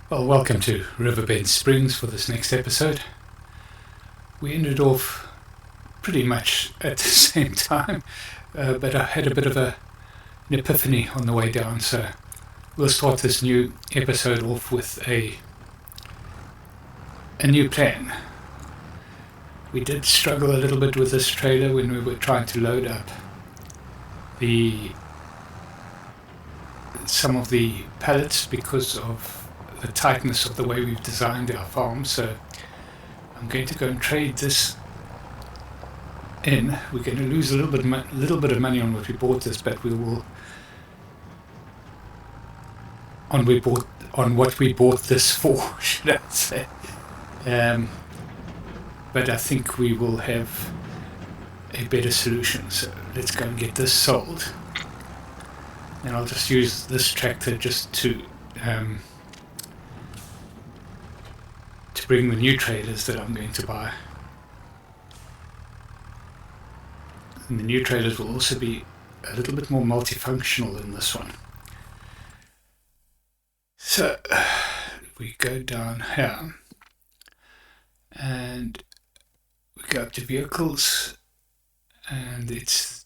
Well, welcome to Riverbend Springs for this next episode. We ended off pretty much at the same time, but I had a bit of an epiphany on the way down, so we'll start this new episode off with a new plan. We did struggle a little bit with this trailer when we were trying to load up some of the pallets because of the tightness of the way we've designed our farm. So I'm going to go and trade this in. We're going to lose a little bit of money on what we bought this, but we will on what we bought this for, should I say. But I think we will have a better solution. So let's go and get this sold. And I'll just use this tractor just to bring the new trailers that I'm going to buy. And the new trailers will also be a little bit more multifunctional than this one. So we go down here and we go up to vehicles, and it's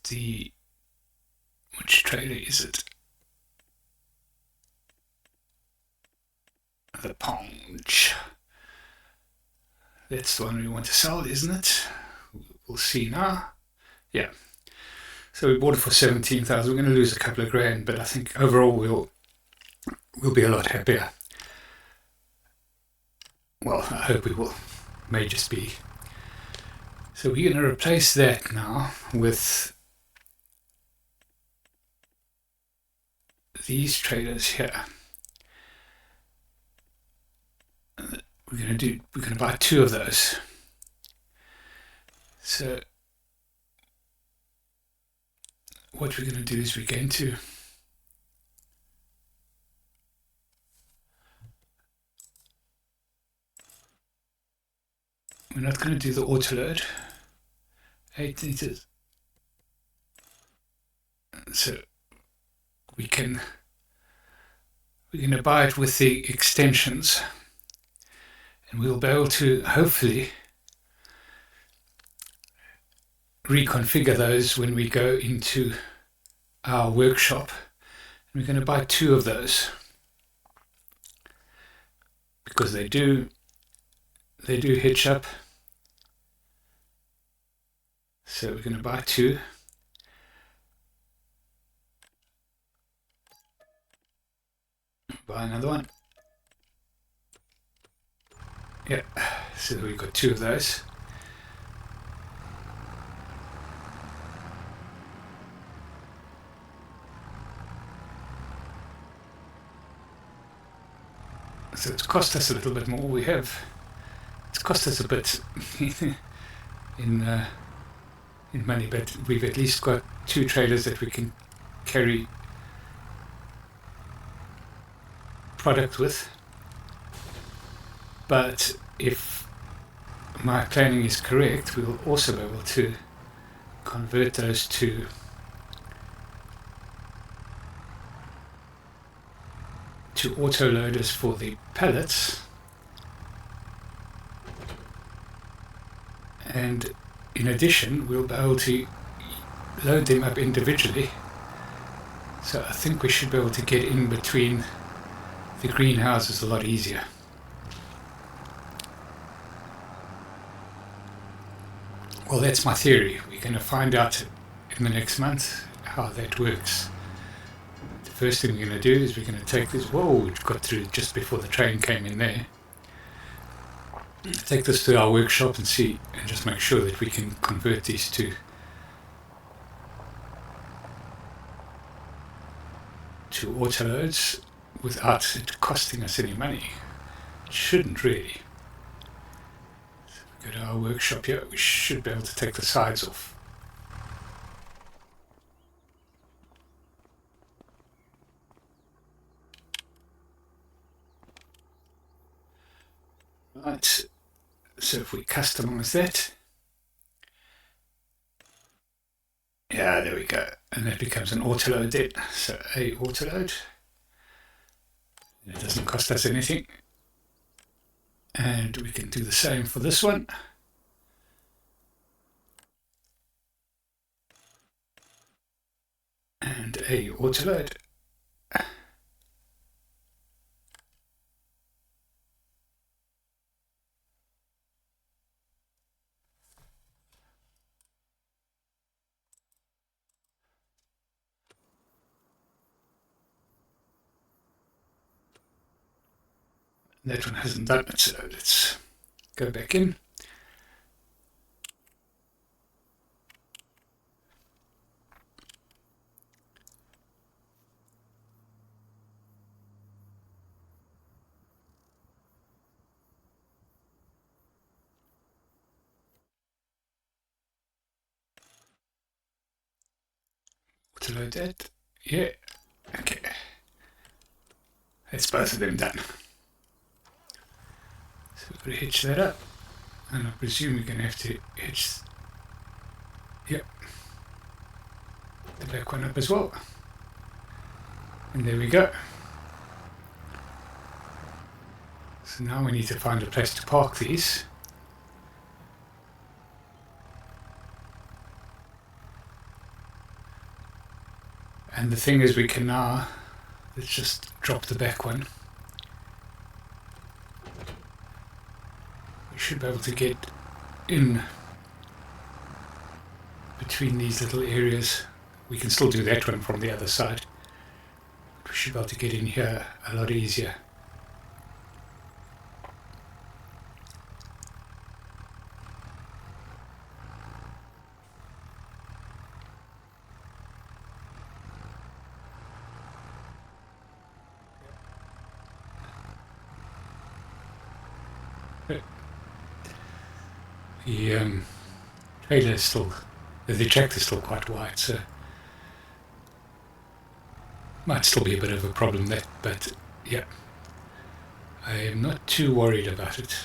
which trailer is it? The Ponge. That's the one we want to sell, isn't it? We'll see now. Yeah. So we bought it for 17,000. We're going to lose a couple of grand, but I think overall we'll be a lot happier. Well, I hope we will. May just be. So we're going to replace that now with these trailers here. We're going to buy two of those. So what we're going to do is we're not going to do the auto load. 8 liters. So we're going to buy it with the extensions. And we'll be able to hopefully reconfigure those when we go into our workshop. And we're going to buy two of those because they do hitch up. So we're going to buy two. Buy another one. Yeah, so we've got two of those. So it's cost us a little bit more. It's cost us a bit in money, but we've at least got two trailers that we can carry product with. But if my planning is correct, we'll also be able to convert those to auto loaders for the pallets, and in addition we'll be able to load them up individually. So I think we should be able to get in between the greenhouses a lot easier. Well, that's my theory. We're going to find out in the next month how that works. The first thing we're going to do is we're going to take this. Whoa, it got through just before the train came in there. Take this to our workshop and just make sure that we can convert these to auto loads without it costing us any money. It shouldn't really. Go to our workshop here, we should be able to take the sides off. Right, so if we customize that, yeah, there we go, and that becomes an auto load then. So a auto load, it doesn't cost us anything. And we can do the same for this one. And a autoload. That one hasn't done it, so let's go back in. Autoload that. Yeah. Okay. That's both of them done. So we've got to hitch that up. And I presume we're going to have to hitch, yep, the back one up as well. And there we go. So now we need to find a place to park these. And the thing is, we can now, let's just drop the back one. We should be able to get in between these little areas. We can still do that one from the other side. But we should be able to get in here a lot easier. The trailer is still, the tractor is still quite wide, so might still be a bit of a problem there, but yeah, I am not too worried about it.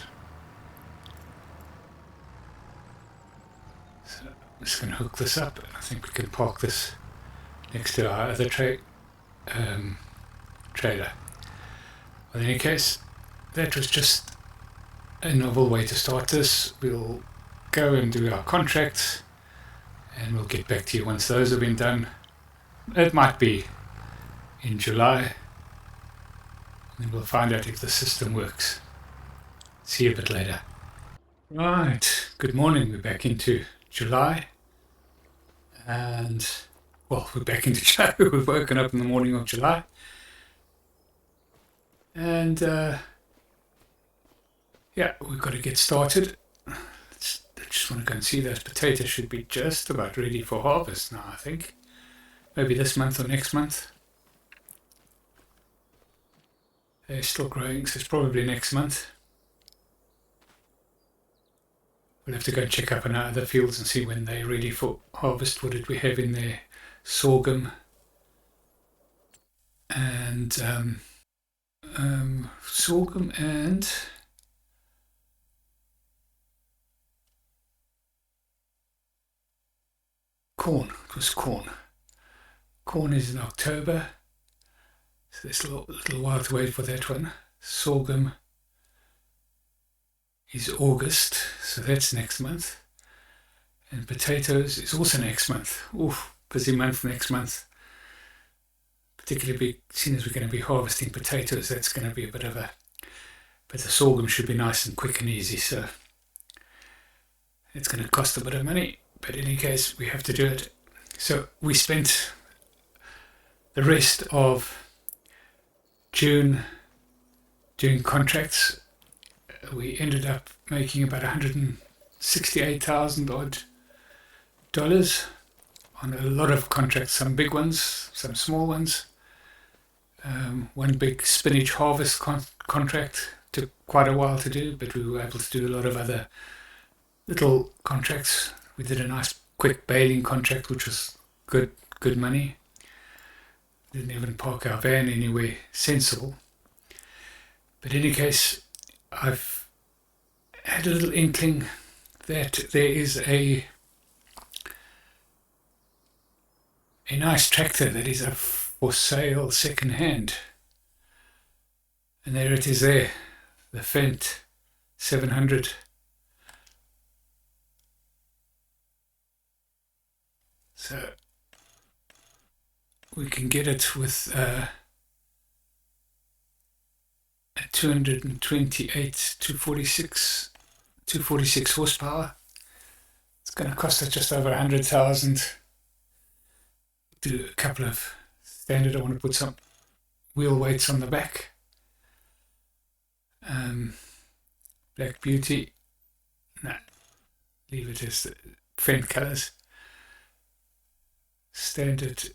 So I'm just going to hook this up, and I think we can park this next to our other trailer. But in any case, that was just a novel way to start this. We'll go and do our contracts, and we'll get back to you once those have been done. It might be in July, and then we'll find out if the system works. See you a bit later. Right, good morning. We're back into July, and well, we're back into July. We've woken up in the morning of July, and yeah, we've got to get started. I just want to go and see those potatoes should be just about ready for harvest now, I think. Maybe this month or next month. They're still growing, so it's probably next month. We'll have to go and check up on our other fields and see when they're ready for harvest. What did we have in there? Sorghum and sorghum and corn. It was corn. Corn is in October, so there's a little while to wait for that one. Sorghum is August, so that's next month. And potatoes is also next month. Oof, busy month next month. Particularly seeing as we're going to be harvesting potatoes, that's going to be a bit of a... But the sorghum should be nice and quick and easy, so it's going to cost a bit of money. But in any case, we have to do it. So we spent the rest of June doing contracts. We ended up making about $168,000 odd on a lot of contracts, some big ones, some small ones. One big spinach harvest contract took quite a while to do, but we were able to do a lot of other little contracts. We did a nice quick baling contract, which was good money. Didn't even park our van anywhere sensible. But in any case, I've had a little inkling that there is a nice tractor that is for sale second hand. And there it is there, the Fendt 700. So we can get it with a 228, 246 horsepower. It's going to cost us just over 100,000. Do a couple of standard. I want to put some wheel weights on the back. Black Beauty. No, leave it as the fend colors. Standard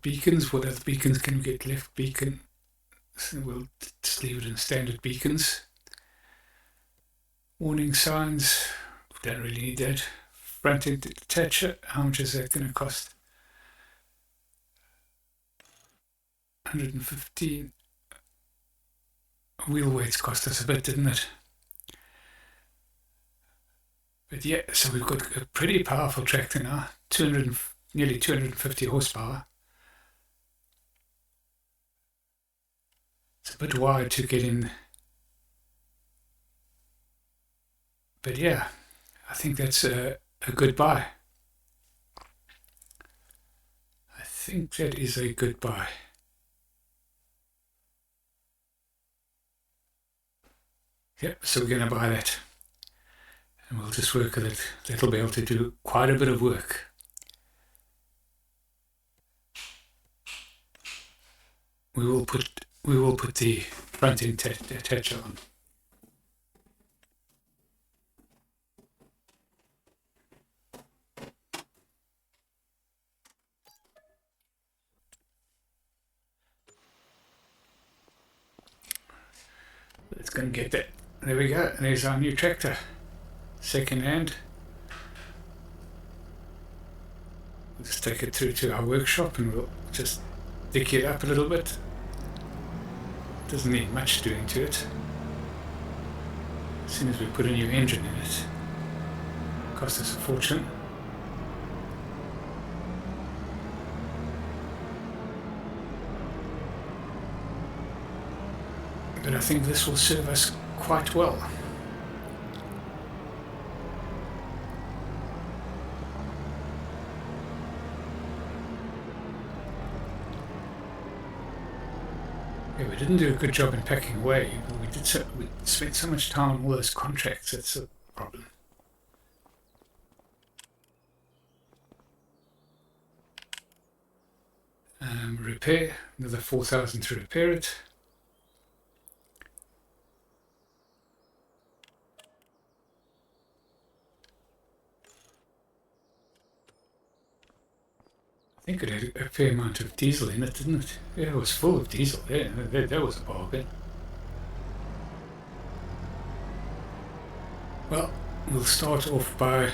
beacons. What other beacons can we get? Left beacon. So we'll just leave it in standard beacons. Warning signs. Don't really need that. Front end detacher. How much is that going to cost? 115. Wheel weights cost us a bit, didn't it? But yeah, so we've got a pretty powerful tractor now. Nearly 250 horsepower. It's a bit wide to get in. But yeah, I think that's a good buy. I think that is a good buy. Yep, so we're going to buy that. And we'll just work with it. That'll be able to do quite a bit of work. We will put the front end detacher on. It's going to get that. There we go. There's our new tractor. Second hand. We'll just take it through to our workshop and we'll just dick it up a little bit. Doesn't need much doing to it. As soon as we put a new engine in it, cost us a fortune. But I think this will serve us quite well. Yeah, we didn't do a good job in packing away. We spent so much time on all those contracts. That's a problem. Repair, another 4,000 to repair it. I think it had a fair amount of diesel in it, didn't it? Yeah, it was full of diesel. Yeah, that was a bargain. Well, we'll start off by...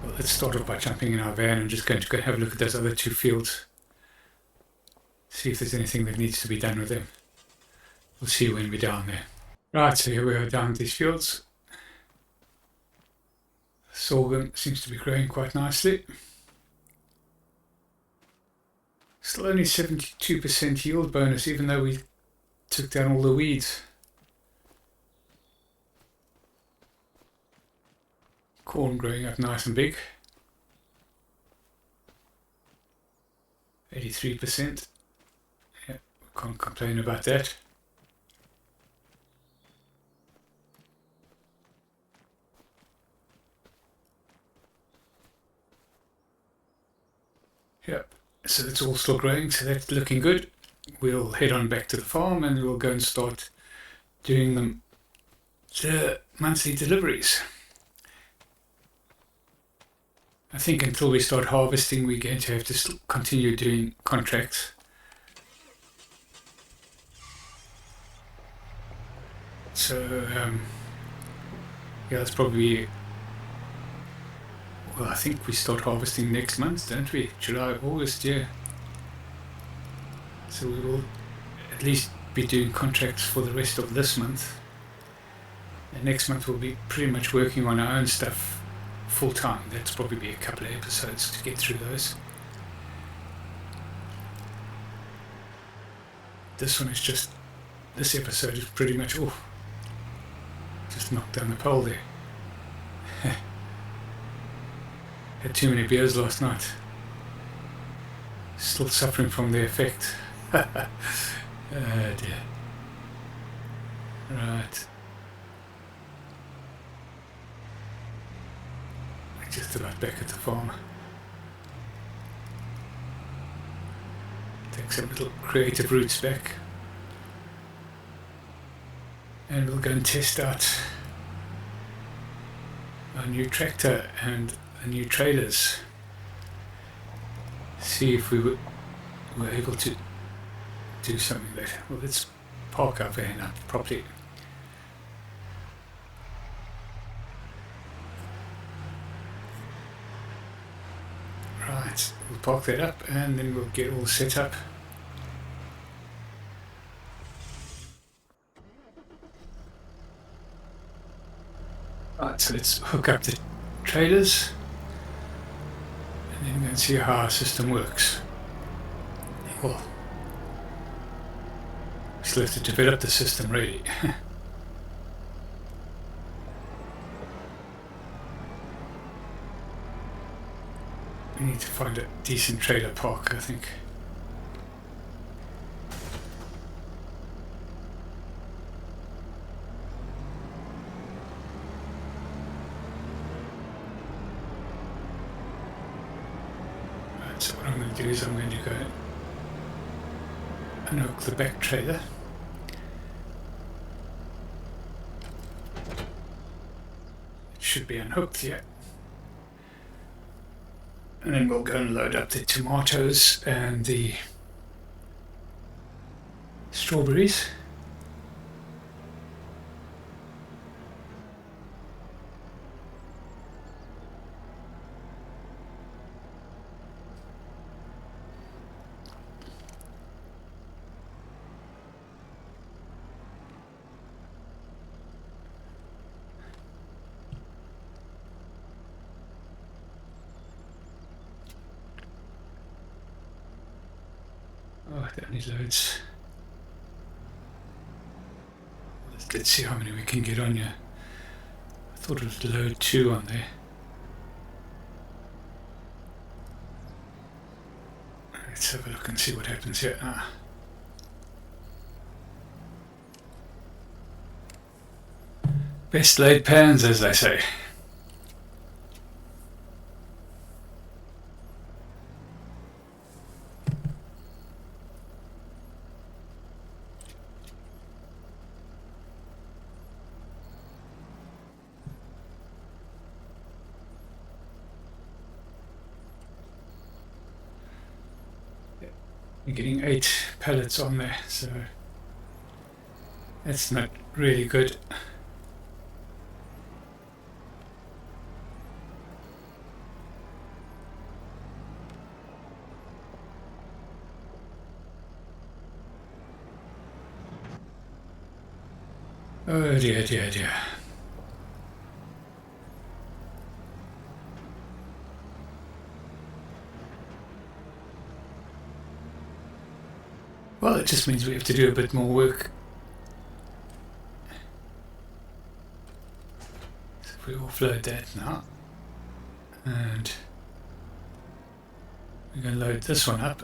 Well, let's start off by jumping in our van and just going to go have a look at those other two fields. See if there's anything that needs to be done with them. We'll see you when we're down there. Right, so here we are down these fields. Sorghum seems to be growing quite nicely. Still only 72% yield bonus, even though we took down all the weeds. Corn growing up nice and big. 83%. Yeah, can't complain about that. Yep, so it's all still growing, so that's looking good. We'll head on back to the farm and we'll go and start doing the monthly deliveries. I think until we start harvesting, we're going to have to continue doing contracts. So, yeah, it's probably... Well, I think we start harvesting next month, don't we? July, August, yeah. So we will at least be doing contracts for the rest of this month. And next month we'll be pretty much working on our own stuff full time. That's probably be a couple of episodes to get through those. this one is just, this episode is pretty much, just knocked down the pole there. Had too many beers last night. Still suffering from the effect. Oh dear. Right. Just about back at the farm. Take some little creative routes back. And we'll go and test out our new tractor and the new trailers. See if we were able to do something there. Well, let's park our van up properly. Right, we'll park that up and then we'll get all set up. Right, so let's hook up the trailers and then go and see how our system works. Well, we still have to develop the system really. We need to find a decent trailer park, I think. Right, so what I'm going to do is I'm going to go unhook the back trailer. It should be unhooked yet. And then we'll go and load up the tomatoes and the strawberries. Oh, that needs loads. Let's see how many we can get on here. I thought it would load 2 on there. Let's have a look and see what happens here. Best laid plans, as they say. We're getting 8 pallets on there, so that's not really good. Oh dear, dear, dear. Well, it just means we have to do a bit more work. So if we offload that now, and we're going to load this one up.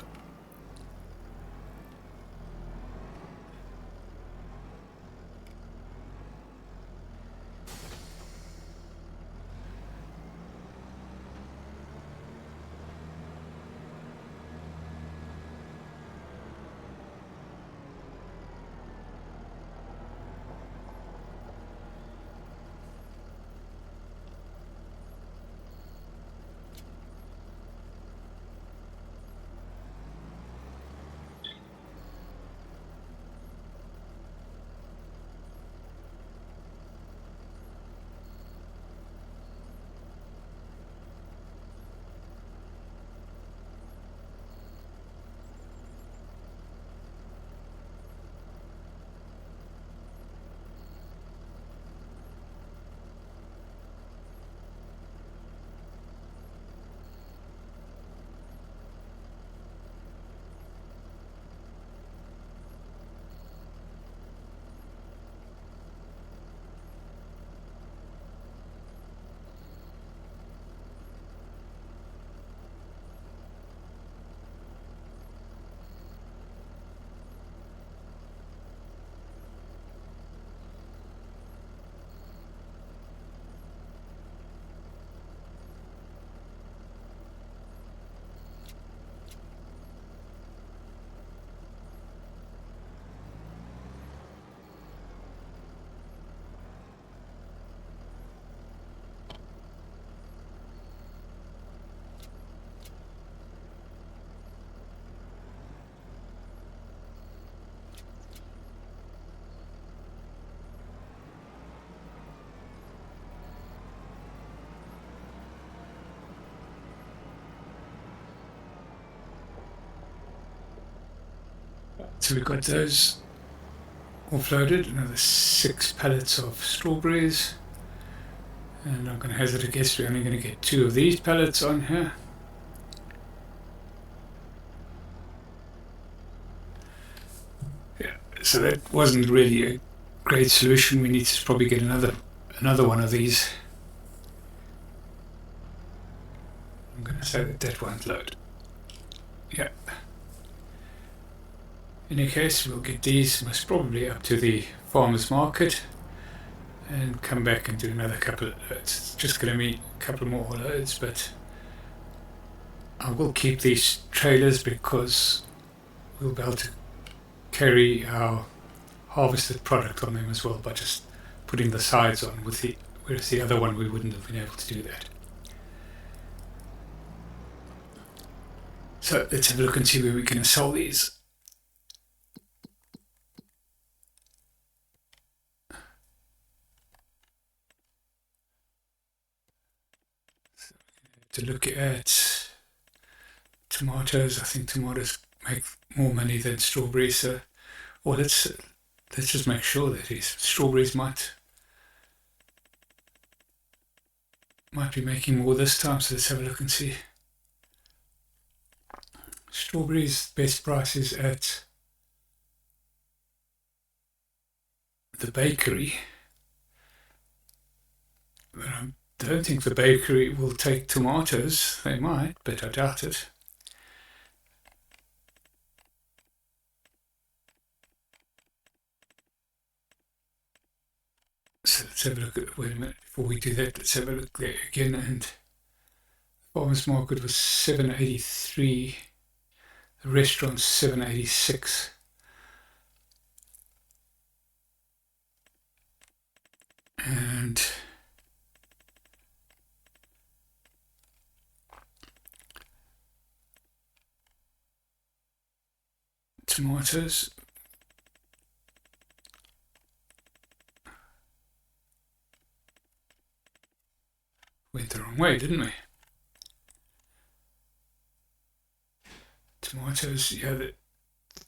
So we've got those offloaded, another 6 pallets of strawberries. And I'm going to hazard a guess we're only going to get 2 of these pallets on here. Yeah, so that wasn't really a great solution. We need to probably get another one of these. I'm going to say that won't load. Yeah. In any case, we'll get these most probably up to the farmer's market and come back and do another couple of loads. It's just going to be a couple more loads, but I will keep these trailers because we'll be able to carry our harvested product on them as well by just putting the sides on, whereas the other one we wouldn't have been able to do that. So let's have a look and see where we can sell these. To look at tomatoes, I think tomatoes make more money than strawberries. So, well, let's just make sure that these strawberries might be making more this time. So let's have a look and see. Strawberries, best prices at the bakery. But I don't think the bakery will take tomatoes. They might, but I doubt it. So let's have a look at, wait a minute, before we do that, let's have a look there again. And the farmer's market was 783, the restaurant's 786. And tomatoes, went the wrong way, didn't we? Tomatoes, yeah, that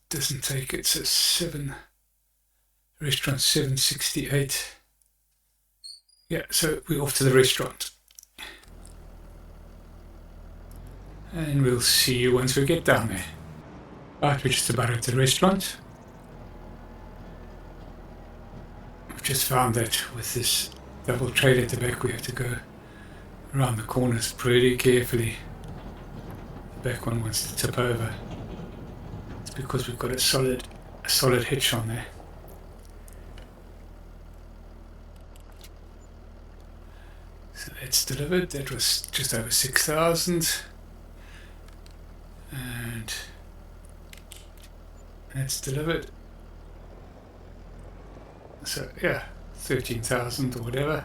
doesn't take it. So 7, restaurant 768. Yeah, so we're off to the restaurant. And we'll see you once we get down there. Right, we're just about at the restaurant. I've just found that with this double trailer at the back, we have to go around the corners pretty carefully. The back one wants to tip over. It's because we've got a solid hitch on there. So that's delivered. That was just over 6,000. And that's delivered. So yeah, 13,000 or whatever.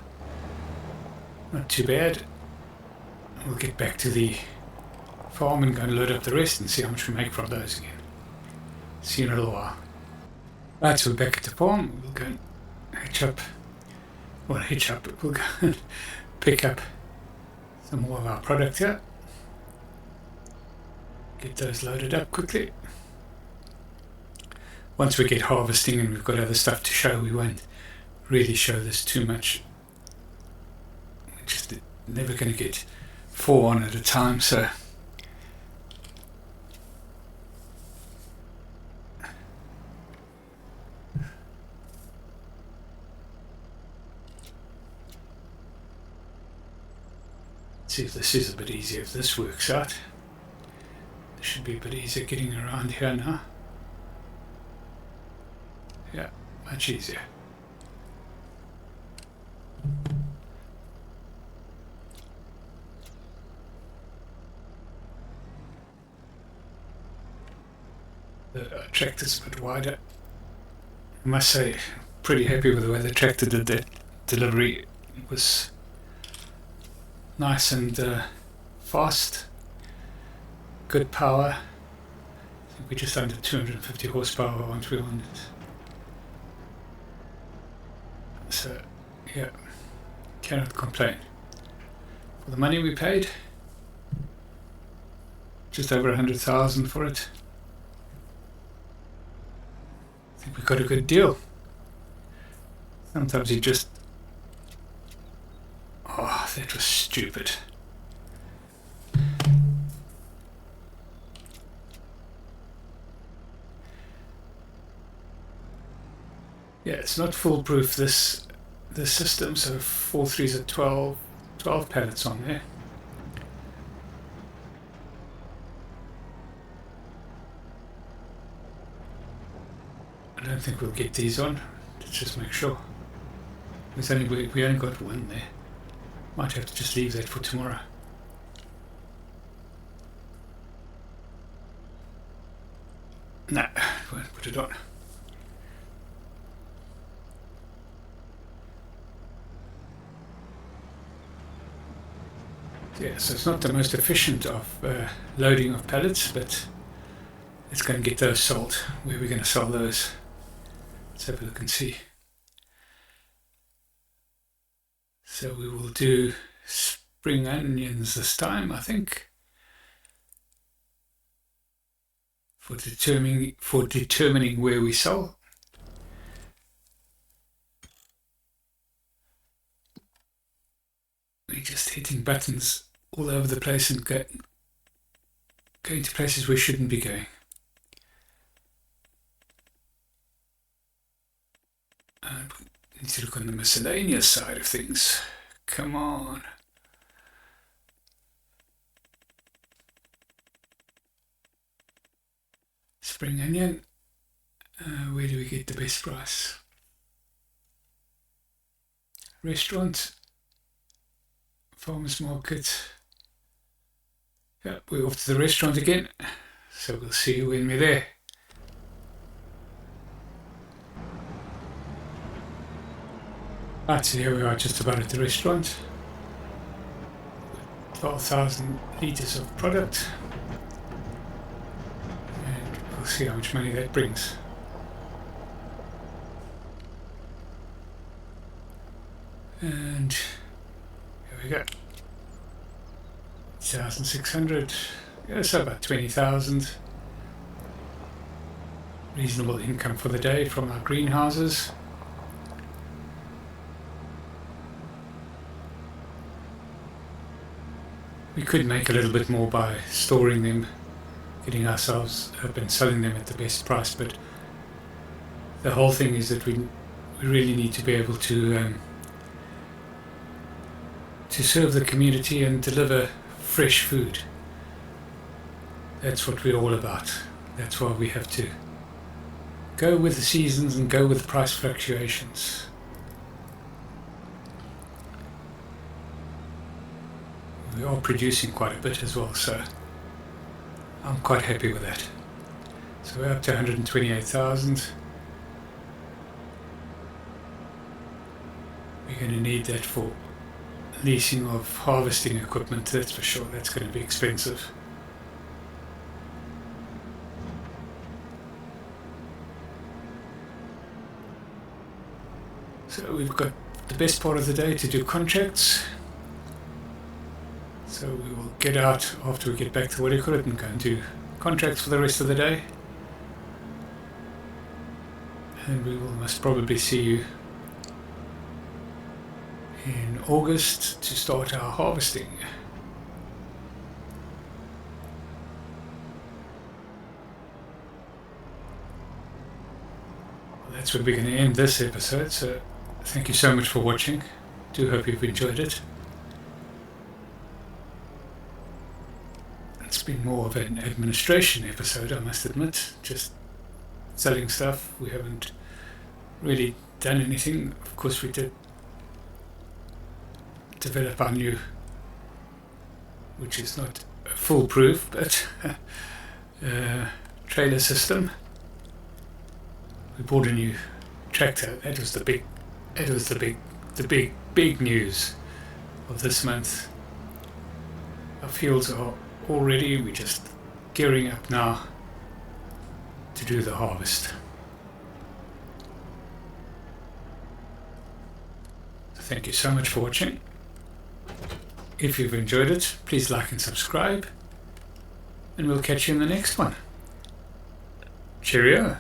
Not too bad. We'll get back to the farm and go and load up the rest and see how much we make from those again. See you in a little while. Right, so we're back at the farm. We'll go and we'll go and pick up some more of our product here. Get those loaded up quickly. Once we get harvesting and we've got other stuff to show, we won't really show this too much. We're just never going to get 4 on at a time, so see if this is a bit easier, if this works out. It should be a bit easier getting around here now. Yeah, much easier. The tractor's a bit wider. I must say, pretty happy with the way the tractor did that delivery. It was nice and fast. Good power. I think we're just under 250 horsepower once we're on it. So, yeah, cannot complain. For the money we paid, just over 100,000 for it. think we got a good deal. Sometimes you just... Oh, that was stupid. Yeah, it's not foolproof, this system, so 4 3s are 12 pallets on there. I don't think we'll get these on. Let's just make sure. There's only, we only got one there. Might have to just leave that for tomorrow. No, won't put it on. Yeah, so it's not the most efficient of loading of pallets, but it's going to get those sold. Where are we going to sell those? Let's have a look and see. So we will do spring onions this time, I think, for determining where we sell. We're just hitting buttons all over the place and going to places we shouldn't be going. We need to look on the miscellaneous side of things. Come on. Spring onion. Where do we get the best price? Restaurant. Farmers market. Yeah, we're off to the restaurant again. So we'll see you when we're there. Right, so here we are just about at the restaurant. 12,000 litres of product. And we'll see how much money that brings. And here we go. 1,600. Yeah, so about 20,000. Reasonable income for the day from our greenhouses. We could make a little bit more by storing them, getting ourselves up and selling them at the best price, but the whole thing is that we really need to be able to serve the community and deliver fresh food. That's what we're all about. That's why we have to go with the seasons and go with price fluctuations. We are producing quite a bit as well, so I'm quite happy with that. So we're up to 128,000. We're going to need that for leasing of harvesting equipment, that's for sure. That's going to be expensive. So we've got the best part of the day to do contracts. So we will get out after we get back to what you call it and go and do contracts for the rest of the day. And we will most probably see you in August to start our harvesting. Well, that's where we're going to end this episode, so thank you so much for watching. Do hope you've enjoyed it. It's been more of an administration episode, I must admit, just selling stuff. We haven't really done anything. Of course we did develop our new, which is not foolproof, but trailer system. We bought a new tractor. That was the big news of this month. Our fields are all ready. We're just gearing up now to do the harvest. Thank you so much for watching. If you've enjoyed it, please like and subscribe, and we'll catch you in the next one. Cheerio.